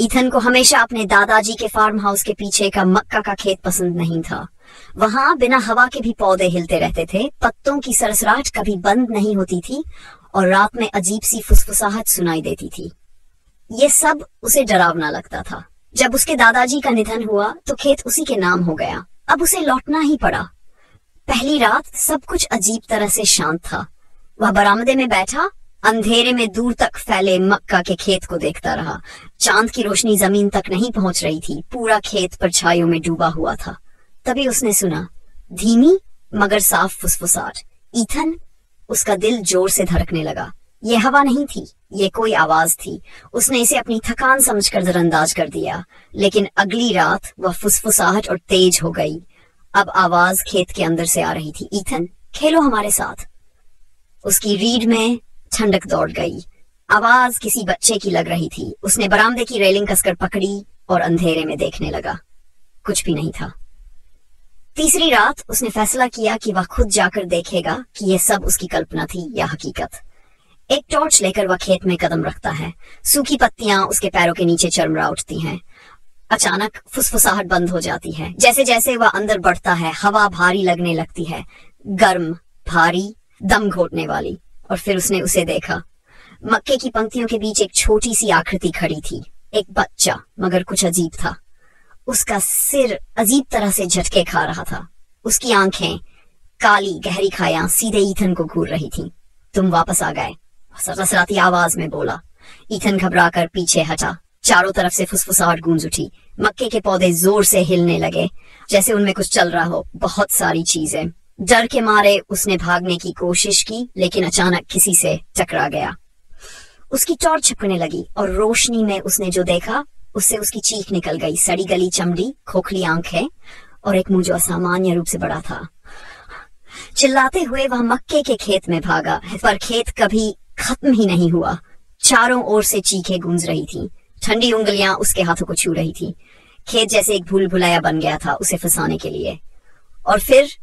Ethan को हमेशा अपने दादाजी के फार्म हाउस के पीछे का मक्का का खेत पसंद नहीं था। वहां बिना हवा के भी पौधे हिलते रहते थे, पत्तों की सरसराहट कभी बंद नहीं होती थी और रात में अजीब सी फुसफुसाहट सुनाई देती थी। ये सब उसे डरावना लगता था। जब उसके दादाजी का निधन हुआ तो खेत उसी के नाम हो गया। अब उसे लौटना ही पड़ा। पहली रात सब कुछ अजीब तरह से शांत था। वह बरामदे में बैठा अंधेरे में दूर तक फैले मक्का के खेत को देखता रहा। चांद की रोशनी जमीन तक नहीं पहुंच रही थी, पूरा खेत परछाइयों में डूबा हुआ था। तभी उसने सुना धीमी मगर साफ फुसफुसाहट। ईथन, उसका दिल जोर से धड़कने लगा। ये हवा नहीं थी, ये कोई आवाज थी। उसने इसे अपनी थकान समझकर नजरअंदाज कर दिया, लेकिन अगली रात वह फुसफुसाहट और तेज हो गई। अब आवाज खेत के अंदर से आ रही थी, ईथन खेलो हमारे साथ। उसकी रीढ़ में ठंडक दौड़ गई। आवाज किसी बच्चे की लग रही थी। उसने बरामदे की रेलिंग कसकर पकड़ी और अंधेरे में देखने लगा। कुछ भी नहीं था। तीसरी रात उसने फैसला किया कि वह खुद जाकर देखेगा कि यह सब उसकी कल्पना थी या हकीकत। एक टॉर्च लेकर वह खेत में कदम रखता है। सूखी पत्तियां उसके पैरों के नीचे चरमरा उठती हैं। अचानक फुसफुसाहट बंद हो जाती है। जैसे जैसे वह अंदर बढ़ता है, हवा भारी लगने लगती है, गर्म, भारी, दम घोटने वाली। और फिर उसने उसे देखा। मक्के की पंक्तियों के बीच एक छोटी सी आकृति खड़ी थी। एक बच्चा, मगर कुछ अजीब था। उसका सिर अजीब तरह से झटके खा रहा था। उसकी आंखें, काली गहरी खायां, सीधे ईथन को घूर रही थीं। तुम वापस आ गए, सरसराती आवाज में बोला। ईथन घबराकर पीछे हटा। चारों तरफ से फुसफुसाहट गूंज उठी। मक्के के पौधे जोर से हिलने लगे, जैसे उनमें कुछ चल रहा हो, बहुत सारी चीजें। डर के मारे उसने भागने की कोशिश की, लेकिन अचानक किसी से टकरा गया। उसकी टॉर्च छिपकने लगी और रोशनी में उसने जो देखा उससे उसकी चीख निकल गई। सड़ी गली चमड़ी, खोखली आंखें और एक मुंह जो असामान्य रूप से बड़ा था। चिल्लाते हुए वह मक्के के खेत में भागा, पर खेत कभी खत्म ही नहीं हुआ। चारों ओर से चीखें गूंज रही थी। ठंडी उंगलियां उसके हाथों को छू रही थी। खेत जैसे एक भूल भुलाया बन गया था उसे फंसाने के लिए। और फिर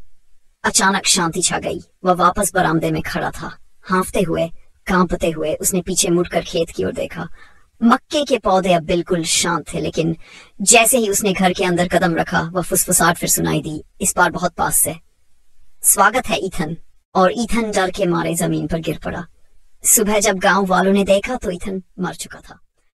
अचानक शांति छा गई। वह वापस बरामदे में खड़ा था। हांफते हुए, कांपते हुए उसने पीछे मुड़कर खेत की ओर देखा। मक्के के पौधे अब बिल्कुल शांत थे, लेकिन जैसे ही उसने घर के अंदर कदम रखा, वह फुसफुसाहट फिर सुनाई दी, इस बार बहुत पास से। स्वागत है ईथन। और ईथन डर के मारे जमीन पर गिर पड़ा। सुबह जब गांव वालों ने देखा तो ईथन मर चुका था।